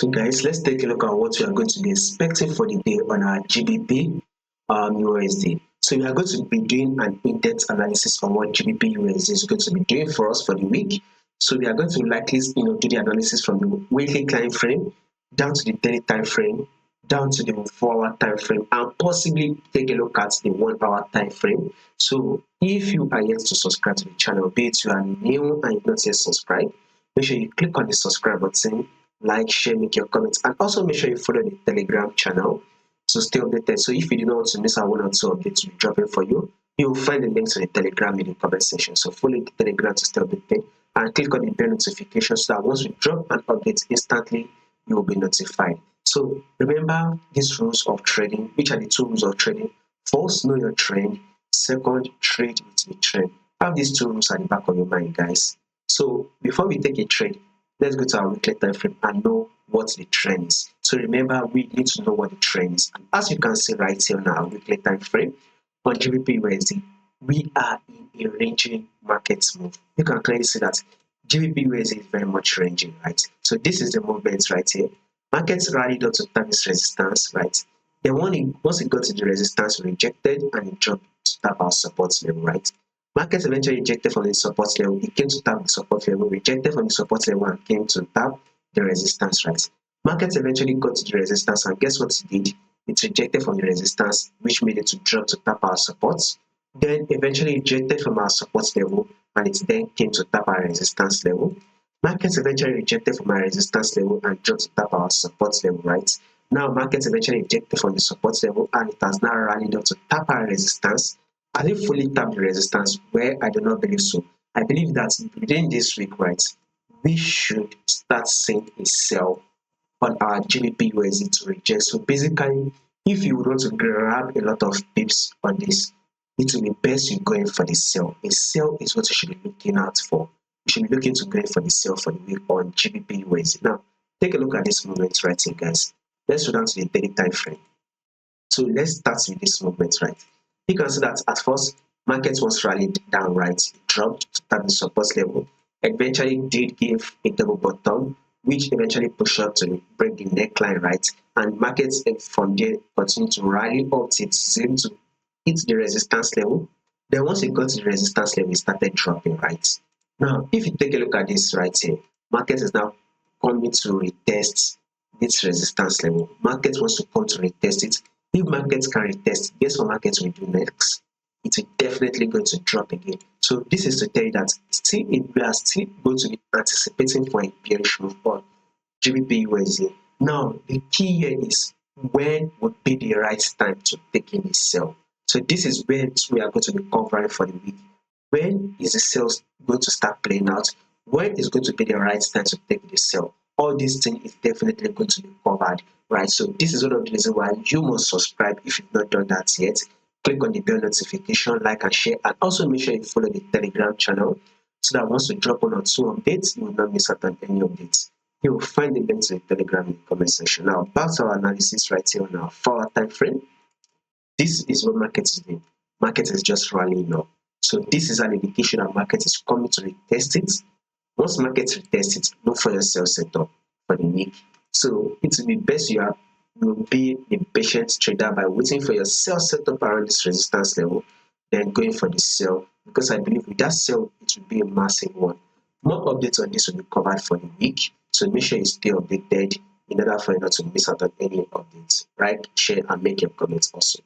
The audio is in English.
So guys, let's take a look at what we are going to be expecting for the day on our GBP USD. So we are going to be doing an in-depth analysis on what GBP USD is going to be doing for us for the week. So we are going to likely do the analysis from the weekly time frame down to the daily time frame, down to the 4-hour time frame, and possibly take a look at the 1-hour time frame. So if you are yet to subscribe to the channel, be it you are new and you've not yet subscribed, make sure you click on the subscribe button, like, share, make your comments, and also make sure you follow the Telegram channel to stay updated. So if you do not want to miss out one or two updates we dropping for you, you will find the links to the Telegram in the comment section. So follow the Telegram to stay updated and click on the bell notification so that once we drop an update instantly, you will be notified. So remember these rules of trading. Which are the 2 rules of trading? First, know your trend. Second, trade with the trend. Have these 2 rules at the back of your mind, guys. So before we take a trade, let's go to our weekly time frame and know what the trend is. So remember, we need to know what the trend is. And as you can see right here on our weekly time frame on GBP USD, we are in a ranging market move. You can clearly see that GBP USD is very much ranging, right? So this is the movement right here. Markets rallied up to tap this resistance, right? Then once it got to the resistance, rejected and it dropped to tap our support level, right? Markets eventually rejected from the support level. It came to tap the support level, rejected from the support level, and came to tap the resistance, right? Markets eventually got to the resistance, and guess what it did? It rejected from the resistance, which made it to drop to tap our supports. Then eventually rejected from our support level, and it then came to tap our resistance level. Markets eventually rejected from our resistance level and dropped to tap our support level, right? Now markets eventually rejected from the support level, and it has now rallied up to tap our resistance. Has it fully tapped the resistance? Where I do not believe so. I believe that within this week, right, we should start seeing a sell on our GBP USD to reject. So basically, if you want to grab a lot of pips on this, it will be best you going for the sell. A sell is what you should be looking out for. You should be looking to going for the sell for the week on GBP USD. Now, take a look at this movement right here, guys. Let's go down to the daily time frame. So let's start with this movement, right? You can see that at first, market was rallied down, right? It dropped to tap the support level. Eventually did give a double bottom, which eventually pushed up to break the neckline, right? And markets from there continue to rally up to able to hit the resistance level. Then once it got to the resistance level, it started dropping, right? Now, if you take a look at this right here, market is now coming to retest this resistance level. Market wants to come to retest it. If markets can retest, guess what markets will do next? It will definitely going to drop again. So this is to tell you that we are still going to be anticipating for a bearish move on GBP USD. Now the key here is when would be the right time to take in a sell. So this is when we are going to be covering for the week. When is the sales going to start playing out? When is going to be the right time to take the sell? All these things is definitely going to be covered, right? So this is one of the reasons why you must subscribe if you've not done that yet. Click on the bell notification, like and share, and also make sure you follow the Telegram channel so that once we drop 1 or 2 updates, you will not miss out on any updates. You will find the link to the Telegram in the comment section. Now back to our analysis right here on our 4-hour time frame. This is what market is doing. Market is just rallying up. So this is an indication that market is coming to retest it. Once market retest it, look for your sell setup for the week. So it will be best you will be a patient trader by waiting for your sell setup around this resistance level, then going for the sell. Because I believe with that sell, it will be a massive one. More updates on this will be covered for the week. So make sure you stay updated in order for you not to miss out on any updates. Right? Share and make your comments also.